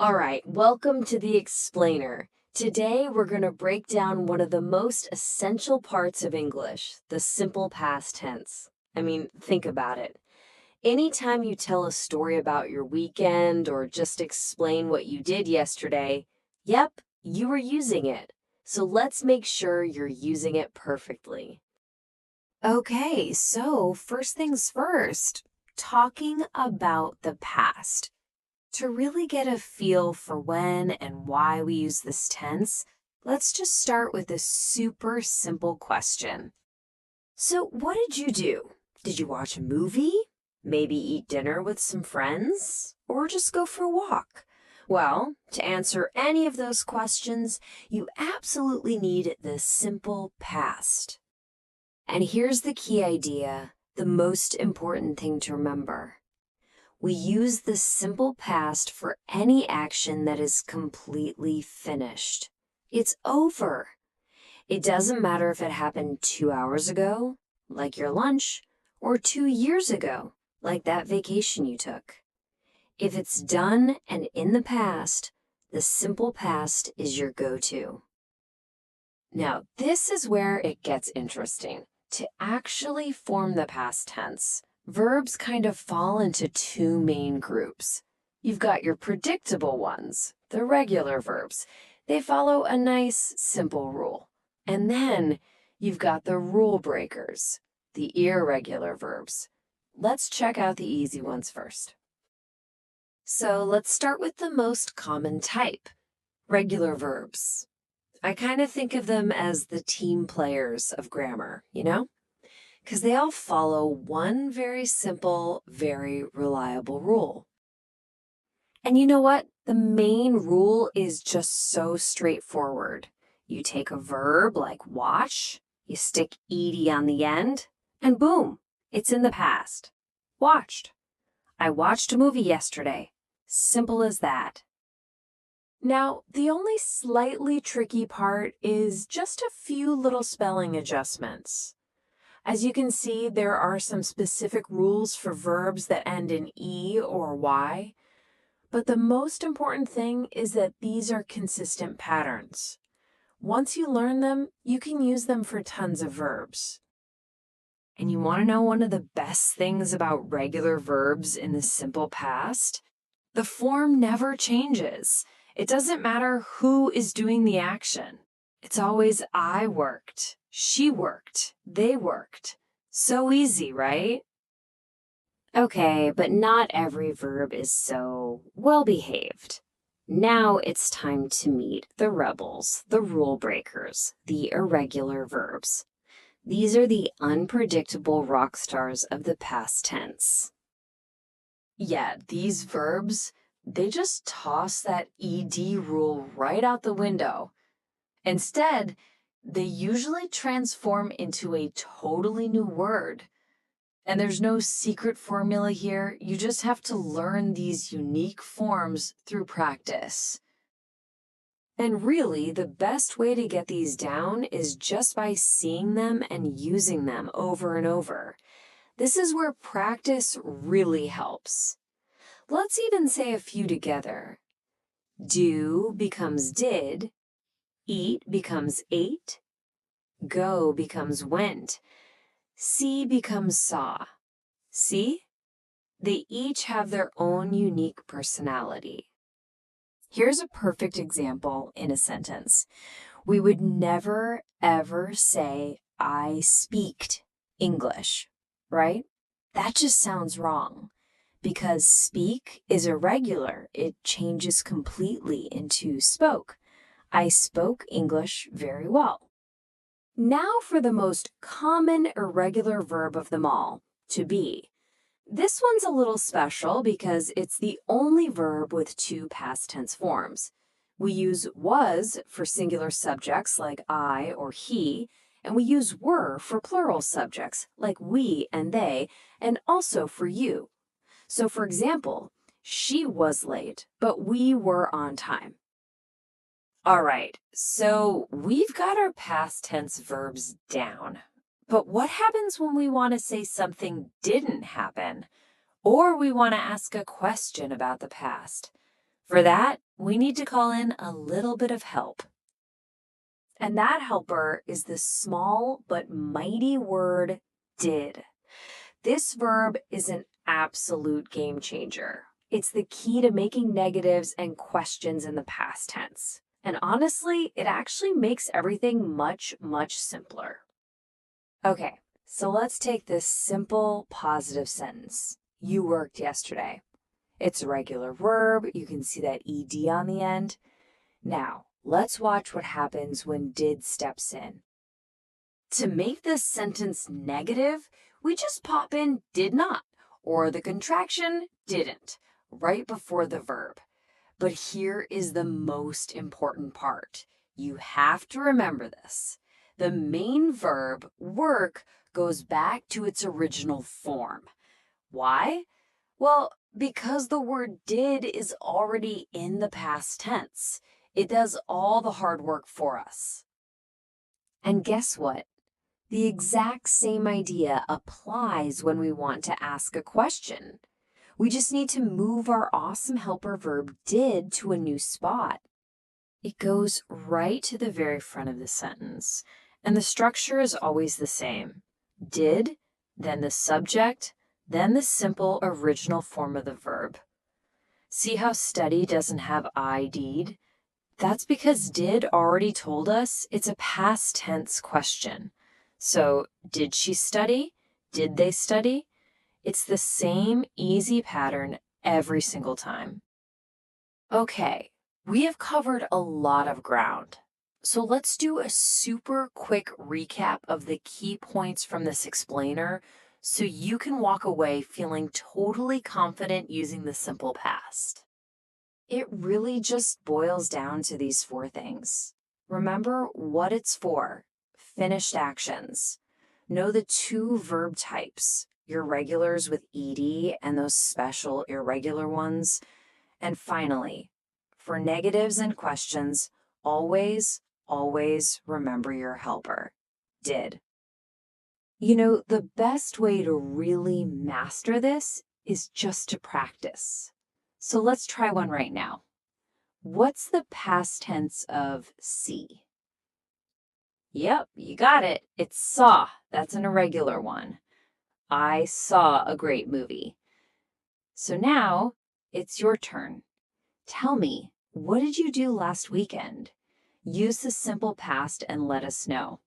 All right, welcome to the Explainer. Today we're going to break down one of the most essential parts of English, the simple past tense. I mean, think about it. Anytime you tell a story about your weekend or just explain what you did yesterday, yep, you were using it. So let's make sure you're using it perfectly. Okay, so first things first, talking about the past. To really get a feel for when and why we use this tense, let's just start with a super simple question. So, what did you do? Did you watch a movie? Maybe eat dinner with some friends? Or just go for a walk? Well, to answer any of those questions, you absolutely need the simple past. And here's the key idea, the most important thing to remember. We use the simple past for any action that is completely finished. It's over. It doesn't matter if it happened 2 hours ago, like your lunch, or 2 years ago, like that vacation you took. If it's done and in the past, the simple past is your go-to. Now, this is where it gets interesting. To actually form the past tense, verbs kind of fall into two main groups. You've got your predictable ones, the regular verbs. They follow a nice, simple rule. And then you've got the rule breakers, the irregular verbs. Let's check out the easy ones first. So let's start with the most common type, regular verbs. I kind of think of them as the team players of grammar, because they all follow one very simple, very reliable rule. And you know what? The main rule is just so straightforward. You take a verb like watch, you stick ed on the end, and boom, it's in the past. Watched. I watched a movie yesterday. Simple as that. Now, the only slightly tricky part is just a few little spelling adjustments. As you can see, there are some specific rules for verbs that end in E or Y, but the most important thing is that these are consistent patterns. Once you learn them, you can use them for tons of verbs. And you want to know one of the best things about regular verbs in the simple past? The form never changes. It doesn't matter who is doing the action. It's always I worked, she worked, they worked. So easy, right? Okay, but not every verb is so well-behaved. Now it's time to meet the rebels, the rule breakers, the irregular verbs. These are the unpredictable rock stars of the past tense. Yeah, these verbs, they just toss that ed rule right out the window. Instead, they usually transform into a totally new word. And there's no secret formula here. You just have to learn these unique forms through practice. And really, the best way to get these down is just by seeing them and using them over and over. This is where practice really helps. Let's even say a few together. Do becomes did, eat becomes ate, go becomes went, see becomes saw. See? They each have their own unique personality. Here's a perfect example in a sentence. We would never, ever say, I speaked English, right? That just sounds wrong. Because speak is irregular, it changes completely into spoke. I spoke English very well. Now for the most common irregular verb of them all, to be. This one's a little special because it's the only verb with two past tense forms. We use was for singular subjects like I or he, and we use were for plural subjects like we and they, and also for you. So for example, she was late, but we were on time. All right, so we've got our past tense verbs down. But what happens when we want to say something didn't happen? Or we want to ask a question about the past? For that, we need to call in a little bit of help. And that helper is the small but mighty word did. This verb is an absolute game changer. It's the key to making negatives and questions in the past tense. And honestly, it actually makes everything much, much simpler. Okay, so let's take this simple positive sentence. You worked yesterday. It's a regular verb. You can see that ed on the end. Now, let's watch what happens when did steps in. To make this sentence negative, we just pop in did not, or the contraction didn't, right before the verb. But here is the most important part. You have to remember this. The main verb, work, goes back to its original form. Why? Well, because the word did is already in the past tense. It does all the hard work for us. And guess what? The exact same idea applies when we want to ask a question. We just need to move our awesome helper verb did to a new spot. It goes right to the very front of the sentence, and the structure is always the same. Did, then the subject, then the simple original form of the verb. See how study doesn't have ID'd? That's because did already told us it's a past tense question. So, did she study? Did they study? It's the same easy pattern every single time. Okay, we have covered a lot of ground. So let's do a super quick recap of the key points from this explainer so you can walk away feeling totally confident using the simple past. It really just boils down to these four things. Remember what it's for. Finished actions. Know the two verb types, your regulars with ed and those special irregular ones. And finally, for negatives and questions, always, always remember your helper. Did. You know, the best way to really master this is just to practice. So let's try one right now. What's the past tense of see? Yep, you got it. It's saw. That's an irregular one. I saw a great movie. So now it's your turn. Tell me, what did you do last weekend? Use the simple past and let us know.